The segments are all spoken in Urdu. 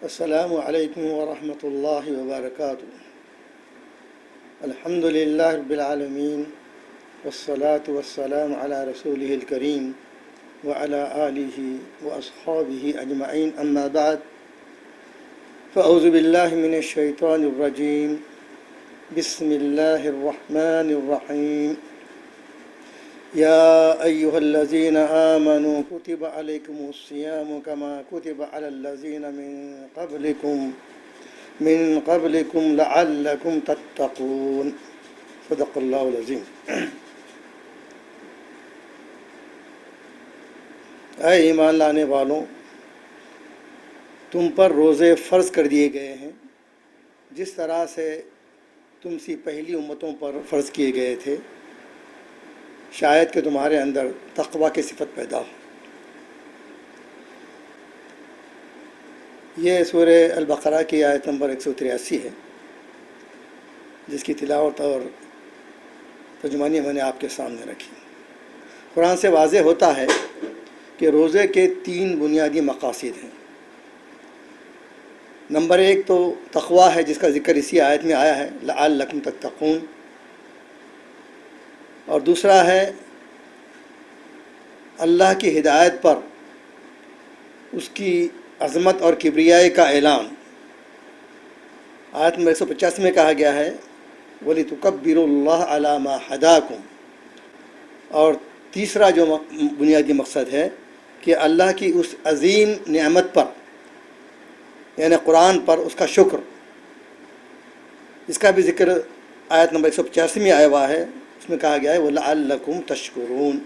السلام علیکم ورحمۃ اللہ وبرکاتہ۔ الحمد للہ رب العالمین والصلاة والسلام علی رسولہ الکریم وعلی آلہ واصحابہ اجمعین، اما بعد فاعوذ باللہ من الشیطان الرجیم، بسم اللہ الرحمن الرحیم۔ یا ایہا الذین آمنوا کتب علیکم الصیام کما کتب علی الذین من قبلکم لعلکم تتقون۔ صدق اللہ العظیم۔ اے ایمان لانے والوں، تم پر روزے فرض کر دیے گئے ہیں جس طرح سے تم سی پہلی امتوں پر فرض کیے گئے تھے، شاید کہ تمہارے اندر تقوی کی صفت پیدا ہو۔ یہ سورہ البقرہ کی آیت نمبر 183 ہے، جس کی تلاوت اور ترجمانی میں نے آپ کے سامنے رکھی۔ قرآن سے واضح ہوتا ہے کہ روزے کے 3 بنیادی مقاصد ہیں۔ نمبر 1 تو تقوی ہے، جس کا ذکر اسی آیت میں آیا ہے، لعلکم تتقون۔ اور دوسرا ہے اللہ کی ہدایت پر اس کی عظمت اور کبریائی کا اعلان۔ آیت نمبر 185 میں کہا گیا ہے وَلِتُكَبِّرُوا اللَّهَ عَلَى مَا هَدَاكُمْ۔ اور تیسرا جو بنیادی مقصد ہے کہ اللہ کی اس عظیم نعمت پر، یعنی قرآن پر، اس کا شکر، اس کا بھی ذکر آیت نمبر 185 میں آیا ہوا ہے۔ اس میں کہا گیا ہے وَلَعَلَّكُمْ تَشْكُرُونَ۔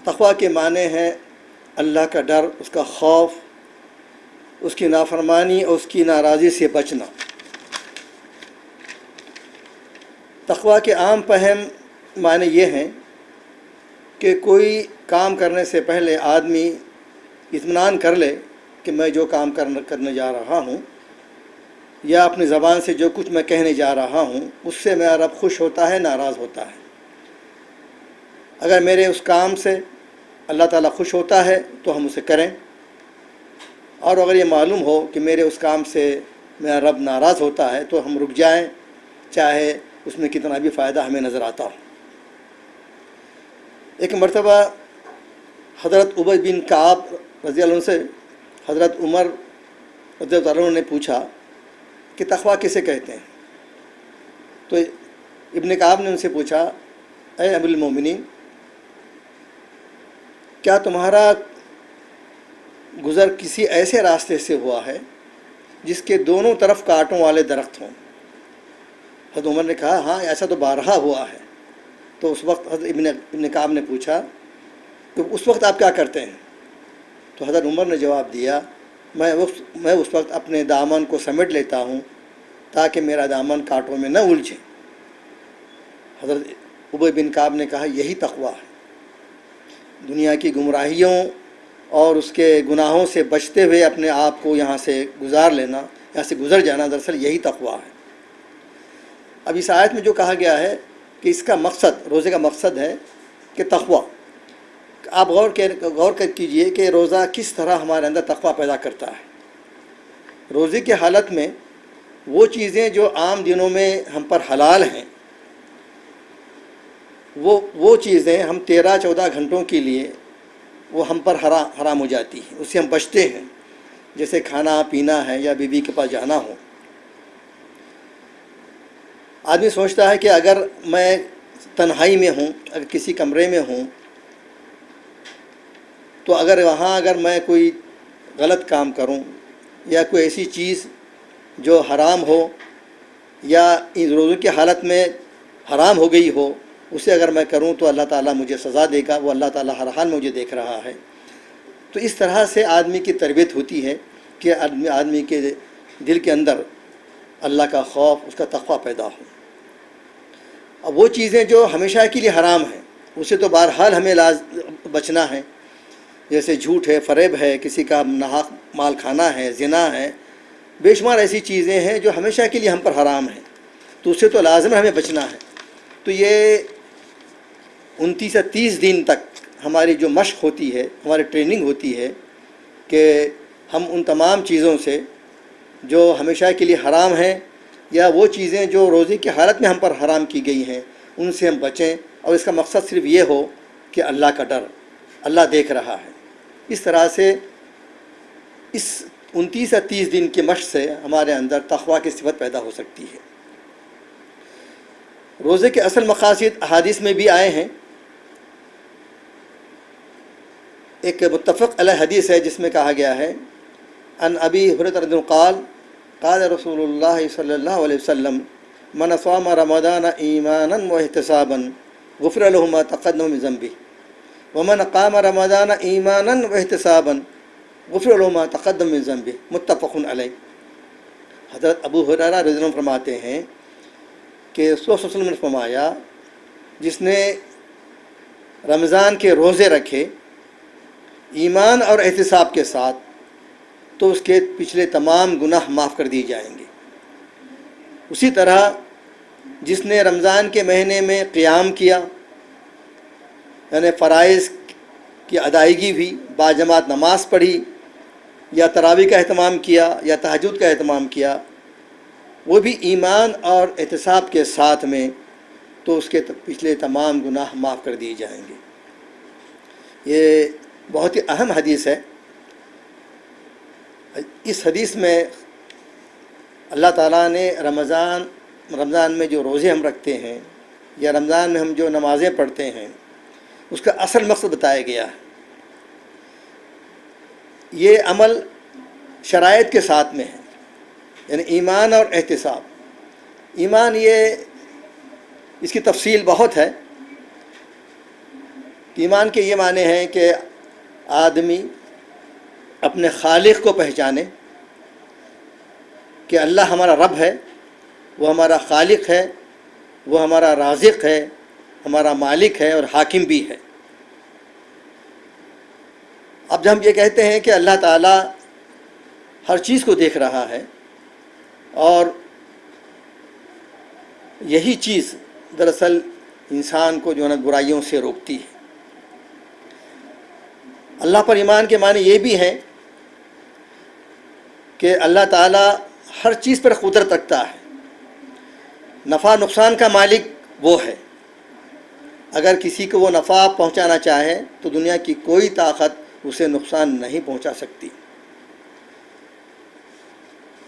تقوی کے معنی ہے اللہ کا ڈر، اس کا خوف، اس کی نافرمانی اور اس کی ناراضی سے بچنا۔ تقوی کے عام فہم معنی یہ ہیں کہ کوئی کام کرنے سے پہلے آدمی اطمینان کر لے کہ میں جو کام کرنے جا رہا ہوں، یا اپنی زبان سے جو کچھ میں کہنے جا رہا ہوں، اس سے میرا رب خوش ہوتا ہے، ناراض ہوتا ہے۔ اگر میرے اس کام سے اللہ تعالیٰ خوش ہوتا ہے تو ہم اسے کریں، اور اگر یہ معلوم ہو کہ میرے اس کام سے میرا رب ناراض ہوتا ہے تو ہم رک جائیں، چاہے اس میں کتنا بھی فائدہ ہمیں نظر آتا ہو۔ ایک مرتبہ حضرت ابی بن کعب رضی اللہ عنہ سے حضرت عمر رضی اللہ عنہ نے پوچھا کہ تقوی کسے کہتے ہیں؟ تو ابن کعب نے ان سے پوچھا، اے امیر المومنین، کیا تمہارا گزر کسی ایسے راستے سے ہوا ہے جس کے دونوں طرف کانٹوں والے درخت ہوں؟ حضرت عمر نے کہا، ہاں ایسا تو بارہا ہوا ہے۔ تو اس وقت حضرت ابن کعب نے پوچھا کہ اس وقت آپ کیا کرتے ہیں؟ تو حضرت عمر نے جواب دیا، میں اس وقت اپنے دامن کو سمیٹ لیتا ہوں تاکہ میرا دامن کانٹوں میں نہ الجھے۔ حضرت ابی بن کعب نے کہا، یہی تقوی ہے۔ دنیا کی گمراہیوں اور اس کے گناہوں سے بچتے ہوئے اپنے آپ کو یہاں سے گزار لینا، یہاں سے گزر جانا، دراصل یہی تقوی ہے۔ اب اس آیت میں جو کہا گیا ہے کہ اس کا مقصد، روزے کا مقصد ہے کہ تقوی۔ آپ غور کر کیجئے کہ روزہ کس طرح ہمارے اندر تقوی پیدا کرتا ہے۔ روزے کی حالت میں وہ چیزیں جو عام دنوں میں ہم پر حلال ہیں، وہ چیزیں ہم 13-14 گھنٹوں کے لیے وہ ہم پر حرام ہو جاتی ہیں، اس سے ہم بچتے ہیں، جیسے کھانا پینا ہے یا بیوی کے پاس جانا ہو۔ آدمی سوچتا ہے کہ اگر میں تنہائی میں ہوں، اگر کسی کمرے میں ہوں، تو اگر میں کوئی غلط کام کروں یا کوئی ایسی چیز جو حرام ہو یا ان روزوں کی حالت میں حرام ہو گئی ہو، اسے اگر میں کروں تو اللہ تعالیٰ مجھے سزا دے گا، وہ اللہ تعالیٰ ہر حال میں مجھے دیکھ رہا ہے۔ تو اس طرح سے آدمی کی تربیت ہوتی ہے کہ آدمی کے دل کے اندر اللہ کا خوف، اس کا تقوی پیدا ہو۔ اب وہ چیزیں جو ہمیشہ کے لیے حرام ہیں، اسے تو بہرحال ہمیں بچنا ہے، جیسے جھوٹ ہے، فریب ہے، کسی کا ناحق مال کھانا ہے، زنا ہے، بے شمار ایسی چیزیں ہیں جو ہمیشہ کے لیے ہم پر حرام ہیں، تو اسے تو لازم ہمیں بچنا ہے۔ تو یہ 29 سے 30 دن تک ہماری جو مشق ہوتی ہے، ہماری ٹریننگ ہوتی ہے کہ ہم ان تمام چیزوں سے جو ہمیشہ کے لیے حرام ہیں یا وہ چیزیں جو روزے کی حالت میں ہم پر حرام کی گئی ہیں ان سے ہم بچیں، اور اس کا مقصد صرف یہ ہو کہ اللہ کا ڈر، اللہ دیکھ رہا ہے۔ اس طرح سے اس 29 یا 30 دن کی مشق سے ہمارے اندر تقویٰ کی صفت پیدا ہو سکتی ہے۔ روزے کے اصل مقاصد احادیث میں بھی آئے ہیں۔ ایک متفق علیہ حدیث ہے جس میں کہا گیا ہے، ان ابی ہریرہ رضی اللہ عنہ قال رسول اللہ صلی اللہ علیہ وسلم من صام رمضان ایمانا واحتسابا غفر له ما تقدم من ذنبه ومن قام رمضان ایمانا واحتسابا غفر له ما تقدم من ذنبه متفق علیہ۔ حضرت ابو ہریرہ رضی اللہ عنہ فرماتے ہیں کہ رسول اللہ صلی اللہ علیہ وسلم نے فرمایا، جس نے رمضان کے روزے رکھے ایمان اور احتساب کے ساتھ تو اس کے پچھلے تمام گناہ معاف کر دیے جائیں گے۔ اسی طرح جس نے رمضان کے مہینے میں قیام کیا، یعنی فرائض کی ادائیگی بھی، باجماعت نماز پڑھی یا تراویح کا اہتمام کیا یا تہجد کا اہتمام کیا، وہ بھی ایمان اور احتساب کے ساتھ میں، تو اس کے پچھلے تمام گناہ معاف کر دیے جائیں گے۔ یہ بہت ہی اہم حدیث ہے۔ اس حدیث میں اللہ تعالیٰ نے رمضان میں جو روزے ہم رکھتے ہیں یا رمضان میں ہم جو نمازیں پڑھتے ہیں اس کا اصل مقصد بتایا گیا ہے۔ یہ عمل شرائط کے ساتھ میں ہے، یعنی ایمان اور احتساب۔ ایمان اس کی تفصیل بہت ہے۔ ایمان کے یہ معنی ہیں کہ آدمی اپنے خالق کو پہچانے کہ اللہ ہمارا رب ہے، وہ ہمارا خالق ہے، وہ ہمارا رازق ہے، ہمارا مالک ہے اور حاکم بھی ہے۔ اب جب ہم یہ کہتے ہیں کہ اللہ تعالیٰ ہر چیز کو دیکھ رہا ہے، اور یہی چیز دراصل انسان کو جو ہے برائیوں سے روکتی ہے۔ اللہ پر ایمان کے معنی یہ بھی ہے کہ اللہ تعالیٰ ہر چیز پر قدرت رکھتا ہے، نفع نقصان کا مالک وہ ہے۔ اگر کسی کو وہ نفع پہنچانا چاہے تو دنیا کی کوئی طاقت اسے نقصان نہیں پہنچا سکتی۔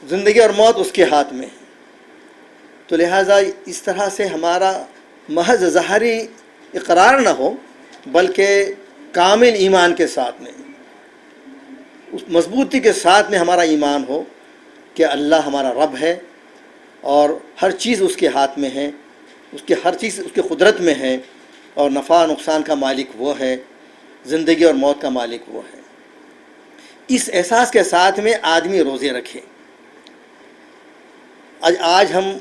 زندگی اور موت اس کے ہاتھ میں ہے۔ تو لہٰذا اس طرح سے ہمارا محض ظاہری اقرار نہ ہو، بلکہ کامل ایمان کے ساتھ میں، اس مضبوطی کے ساتھ میں ہمارا ایمان ہو کہ اللہ ہمارا رب ہے اور ہر چیز اس کے ہاتھ میں ہے، ہر چیز اس کی قدرت میں ہے، اور نفع نقصان کا مالک وہ ہے، زندگی اور موت کا مالک وہ ہے۔ اس احساس کے ساتھ میں آدمی روزے رکھے۔ آج ہم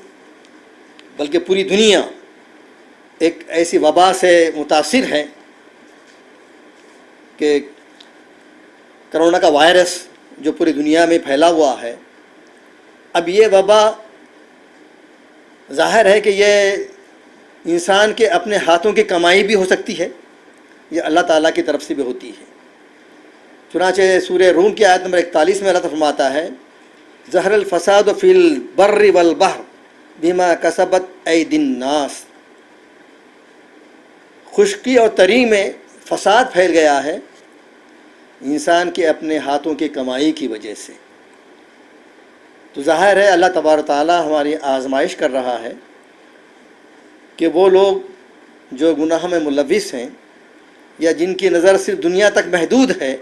بلکہ پوری دنیا ایک ایسی وبا سے متاثر ہے کہ کرونا کا وائرس جو پوری دنیا میں پھیلا ہوا ہے۔ اب یہ وبا ظاہر ہے کہ یہ انسان کے اپنے ہاتھوں کی کمائی بھی ہو سکتی ہے، یہ اللہ تعالیٰ کی طرف سے بھی ہوتی ہے۔ چنانچہ سورہ روم کی آیت نمبر 41 میں اللہ تعالیٰ فرماتا ہے، ظہر الفساد فی البر والبحر بما کسبت ایدی الناس۔ خشکی اور تری میں فساد پھیل گیا ہے انسان کے اپنے ہاتھوں کی کمائی کی وجہ سے۔ تو ظاہر ہے اللہ تبارک و تعالیٰ ہماری آزمائش کر رہا ہے کہ وہ لوگ جو گناہ میں ملوث ہیں یا جن کی نظر صرف دنیا تک محدود ہے،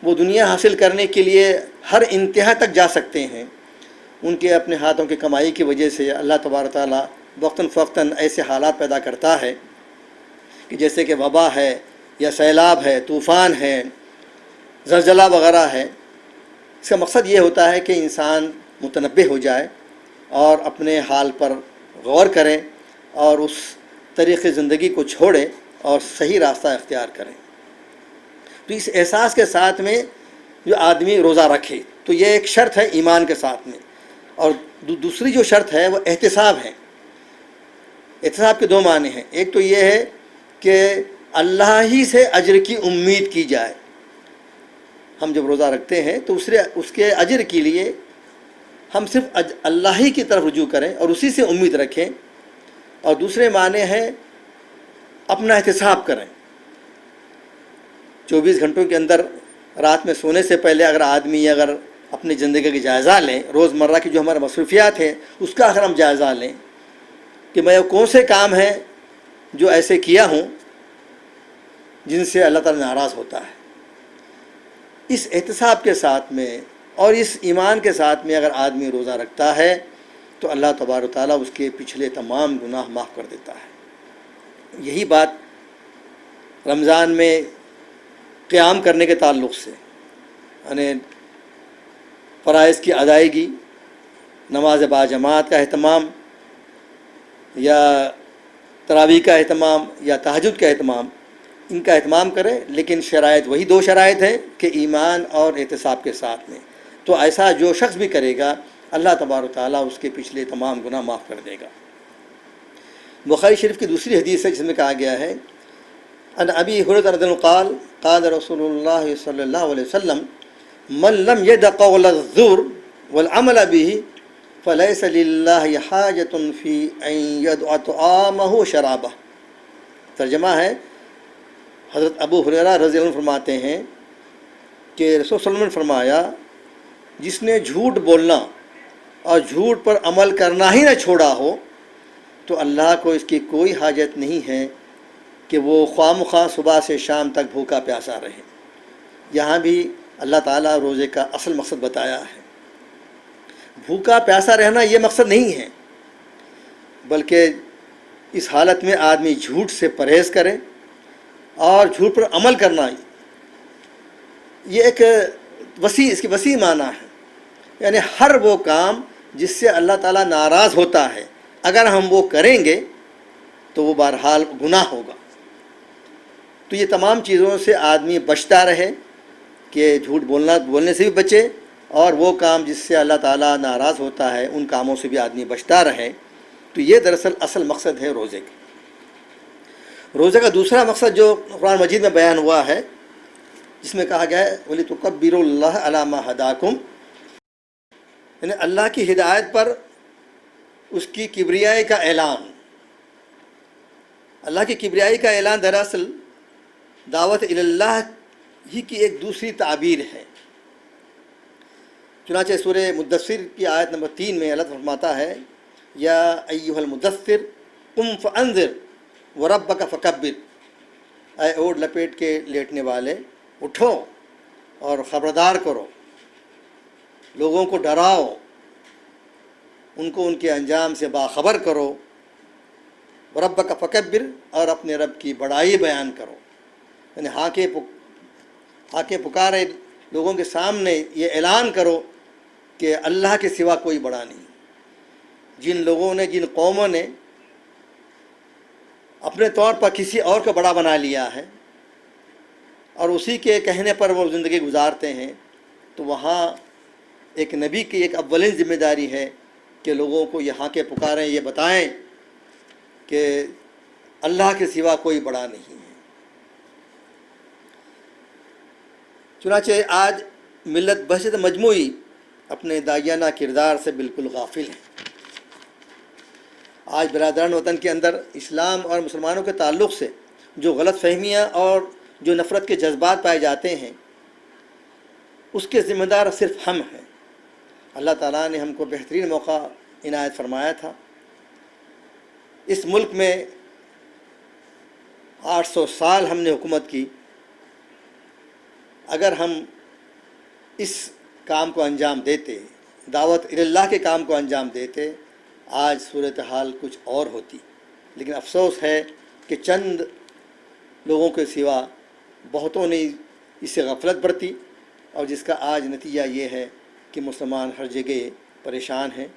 وہ دنیا حاصل کرنے کے لیے ہر انتہا تک جا سکتے ہیں، ان کے اپنے ہاتھوں کی کمائی کی وجہ سے اللہ تبارک و تعالیٰ وقتاً فوقتاً ایسے حالات پیدا کرتا ہے کہ جیسے کہ وبا ہے یا سیلاب ہے، طوفان ہے، زلزلہ وغیرہ ہے۔ اس کا مقصد یہ ہوتا ہے کہ انسان متنبہ ہو جائے اور اپنے حال پر غور کریں اور اس طریقے زندگی کو چھوڑے اور صحیح راستہ اختیار کریں۔ تو اس احساس کے ساتھ میں جو آدمی روزہ رکھے، تو یہ ایک شرط ہے ایمان کے ساتھ میں، اور دوسری جو شرط ہے وہ احتساب ہے۔ احتساب کے دو معنی ہیں، ایک تو یہ ہے کہ اللہ ہی سے اجر کی امید کی جائے، ہم جب روزہ رکھتے ہیں تو اس کے اجر کے لیے ہم صرف اللہ ہی کی طرف رجوع کریں اور اسی سے امید رکھیں، اور دوسرے معنی ہے اپنا احتساب کریں۔ 24 گھنٹوں کے اندر رات میں سونے سے پہلے اگر آدمی اپنی زندگی کا جائزہ لیں، روزمرہ کی جو ہمارے مصروفیات ہیں اس کا اگر ہم جائزہ لیں کہ میں کون سے کام ہیں جو ایسے کیا ہوں جن سے اللہ تعالیٰ ناراض ہوتا ہے، اس احتساب کے ساتھ میں اور اس ایمان کے ساتھ میں اگر آدمی روزہ رکھتا ہے تو اللہ تبارک و تعالیٰ اس کے پچھلے تمام گناہ معاف کر دیتا ہے۔ یہی بات رمضان میں قیام کرنے کے تعلق سے، یعنی فرائض کی ادائیگی، نماز باجماعت کا اہتمام یا تراویح کا اہتمام یا تہجد کا اہتمام، ان کا اہتمام کریں، لیکن شرائط وہی 2 شرائط ہیں کہ ایمان اور احتساب کے ساتھ میں۔ تو ایسا جو شخص بھی کرے گا اللہ تبارک و تعالیٰ اس کے پچھلے تمام گناہ معاف کر دے گا۔ بخاری شریف کی دوسری حدیث ہے جس میں کہا گیا ہے ان ابی ہریرہ رضی اللہ عنہ قال قال رسول اللہ صلی اللہ علیہ وسلم من لم يدع قول الزور والعمل به فليس للہ حاجۃ فی ان يدع طعامه شرابہ۔ ترجمہ ہے، حضرت ابو ہریرہ رضی اللہ عنہ فرماتے ہیں کہ رسول صلی اللہ علیہ وسلم نے فرمایا جس نے جھوٹ بولنا اور جھوٹ پر عمل کرنا ہی نہ چھوڑا ہو تو اللہ کو اس کی کوئی حاجت نہیں ہے کہ وہ خواہ مخواہ صبح سے شام تک بھوکا پیاسا رہے۔ یہاں بھی اللہ تعالیٰ روزے کا اصل مقصد بتایا ہے۔ بھوکا پیاسا رہنا یہ مقصد نہیں ہے، بلکہ اس حالت میں آدمی جھوٹ سے پرہیز کرے اور جھوٹ پر عمل کرنا، یہ ایک اس کی وسیع معنی ہے، یعنی ہر وہ کام جس سے اللہ تعالیٰ ناراض ہوتا ہے اگر ہم وہ کریں گے تو وہ بہرحال گناہ ہوگا۔ تو یہ تمام چیزوں سے آدمی بچتا رہے کہ جھوٹ بولنے سے بھی بچے، اور وہ کام جس سے اللہ تعالیٰ ناراض ہوتا ہے ان کاموں سے بھی آدمی بچتا رہے۔ تو یہ دراصل اصل مقصد ہے روزے کا۔ روزے کا دوسرا مقصد جو قرآن مجید میں بیان ہوا ہے، جس میں کہا گیا ہے وَلِتُكَبِّرُوا اللَّهَ عَلَىٰ مَا هَدَاكُمْ، یعنی اللہ کی ہدایت پر اس کی کبریائی کا اعلان۔ اللہ کی کبریائی کا اعلان دراصل دعوت اللہ ہی کی ایک دوسری تعبیر ہے۔ چنانچہ سورہ مدثر کی آیت نمبر 3 میں اللہ فرماتا ہے یا ایھا المدثر قم فانذر وربک فکبر، اے اوڑھ لپیٹ کے لیٹنے والے اٹھو اور خبردار کرو، لوگوں کو ڈراؤ، ان کو ان کے انجام سے باخبر کرو، وربک فکبر، اور اپنے رب کی بڑائی بیان کرو، یعنی ہاں پکارے لوگوں کے سامنے یہ اعلان کرو کہ اللہ کے سوا کوئی بڑا نہیں۔ جن لوگوں نے، جن قوموں نے اپنے طور پر کسی اور کو بڑا بنا لیا ہے اور اسی کے کہنے پر وہ زندگی گزارتے ہیں، تو وہاں ایک نبی کی ایک اولین ذمہ داری ہے کہ لوگوں کو یہاں کے پکاریں، یہ بتائیں کہ اللہ کے سوا کوئی بڑا نہیں ہے۔ چنانچہ آج ملت بحثیت مجموعی اپنے داعیانہ کردار سے بالکل غافل ہے۔ آج برادران وطن کے اندر اسلام اور مسلمانوں کے تعلق سے جو غلط فہمیاں اور جو نفرت کے جذبات پائے جاتے ہیں اس کے ذمہ دار صرف ہم ہیں۔ اللہ تعالیٰ نے ہم کو بہترین موقع عنایت فرمایا تھا۔ اس ملک میں 800 سال ہم نے حکومت کی، اگر ہم اس کام کو انجام دیتے، دعوت اللہ کے کام کو انجام دیتے، آج صورتحال کچھ اور ہوتی، لیکن افسوس ہے کہ چند لوگوں کے سوا بہتوں نے اس سے غفلت برتی، اور جس کا آج نتیجہ یہ ہے کہ مسلمان ہر جگہ پریشان ہیں،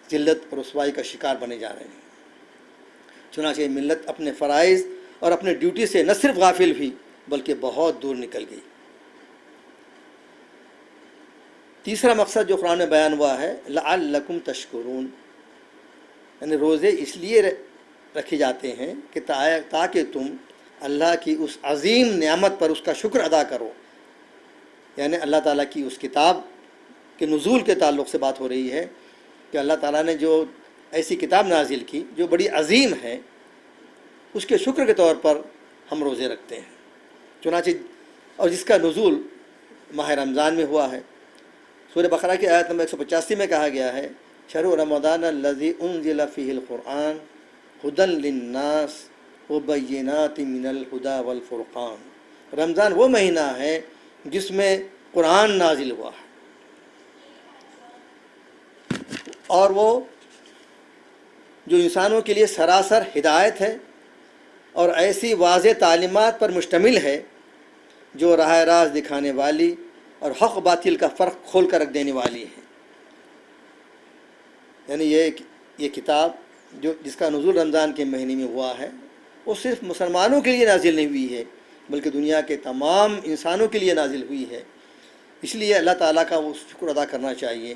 ذلت اور رسوائی کا شکار بنے جا رہے ہیں۔ چنانچہ ملت اپنے فرائض اور اپنے ڈیوٹی سے نہ صرف غافل ہوئی بلکہ بہت دور نکل گئی۔ تیسرا مقصد جو قرآن میں بیان ہوا ہے لعلکم تشکرون، یعنی روزے اس لیے رکھے جاتے ہیں کہ تاکہ تم اللہ کی اس عظیم نعمت پر اس کا شکر ادا کرو یعنی اللہ تعالیٰ کی اس کتاب کے نزول کے تعلق سے بات ہو رہی ہے کہ اللہ تعالیٰ نے جو ایسی کتاب نازل کی جو بڑی عظیم ہے، اس کے شکر کے طور پر ہم روزے رکھتے ہیں۔ چنانچہ اور جس کا نزول ماہ رمضان میں ہوا ہے۔ سورہ بقرہ کی آیت نمبر 185 میں کہا گیا ہے شہر رمضان الذی انزل فیہ القرآن ھدی للناس وبینات من الھدی والفرقان۔ رمضان وہ مہینہ ہے جس میں قرآن نازل ہوا ہے، اور وہ جو انسانوں کے لیے سراسر ہدایت ہے اور ایسی واضح تعلیمات پر مشتمل ہے جو راہ راست دکھانے والی اور حق باطل کا فرق کھول کر رکھ دینے والی ہے۔ یعنی یہ کتاب جس کا نزول رمضان کے مہینے میں ہوا ہے، وہ صرف مسلمانوں کے لیے نازل نہیں ہوئی ہے بلکہ دنیا کے تمام انسانوں کے لیے نازل ہوئی ہے۔ اس لیے اللہ تعالیٰ کا وہ شکر ادا کرنا چاہیے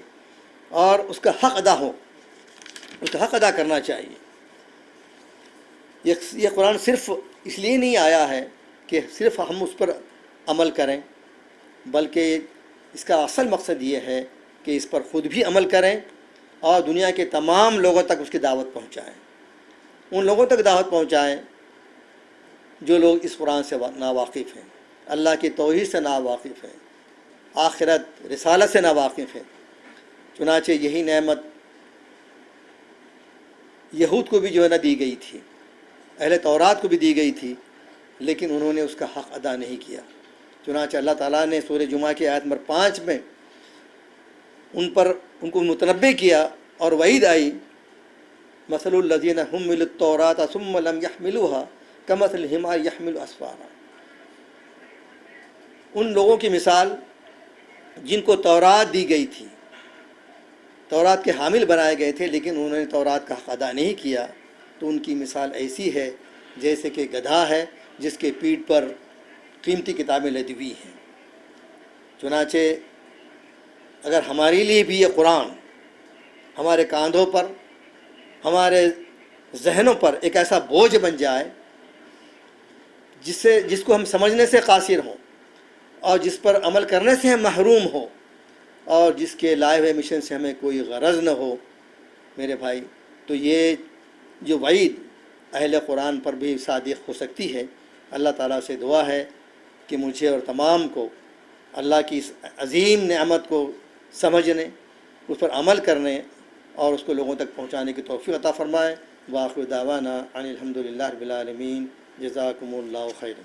اور اس کا حق ادا کرنا چاہیے۔ یہ قرآن صرف اس لیے نہیں آیا ہے کہ صرف ہم اس پر عمل کریں، بلکہ اس کا اصل مقصد یہ ہے کہ اس پر خود بھی عمل کریں اور دنیا کے تمام لوگوں تک اس کی دعوت پہنچائیں۔ ان لوگوں تک دعوت پہنچائیں جو لوگ اس قرآن سے ناواقف ہیں، اللہ کی توحید سے ناواقف ہیں، آخرت رسالت سے ناواقف ہیں۔ چنانچہ یہی نعمت یہود کو بھی جو ہے نہ دی گئی تھی، اہل تورات کو بھی دی گئی تھی، لیکن انہوں نے اس کا حق ادا نہیں کیا۔ چنانچہ اللہ تعالیٰ نے سورہ جمعہ کی آیت نمبر 5 میں ان کو متنبع کیا اور وعید آئی مثل الذین حملوا التوراۃ ثم لم يحملوها کمثل الحمار یحمل اسفارا۔ ان لوگوں کی مثال جن کو تورات دی گئی تھی، تورات کے حامل بنائے گئے تھے، لیکن انہوں نے تورات کا حق ادا نہیں کیا، تو ان کی مثال ایسی ہے جیسے کہ گدھا ہے جس کے پیٹھ پر قیمتی کتابیں لدی ہوئی ہیں۔ چنانچہ اگر ہمارے لیے بھی یہ قرآن ہمارے کاندھوں پر، ہمارے ذہنوں پر ایک ایسا بوجھ بن جائے جس کو ہم سمجھنے سے قاصر ہوں اور جس پر عمل کرنے سے ہم محروم ہوں اور جس کے لائے ہوئے مشن سے ہمیں کوئی غرض نہ ہو، میرے بھائی، تو یہ جو وعید اہل قرآن پر بھی صادق ہو سکتی ہے۔ اللہ تعالیٰ سے دعا ہے کہ مجھے اور تمام کو اللہ کی اس عظیم نعمت کو سمجھنے، اس پر عمل کرنے اور اس کو لوگوں تک پہنچانے کی توفیق عطا فرمائے۔ وآخر دعوانا ان الحمد للہ رب العالمین۔ جزاکم اللہ خیرا۔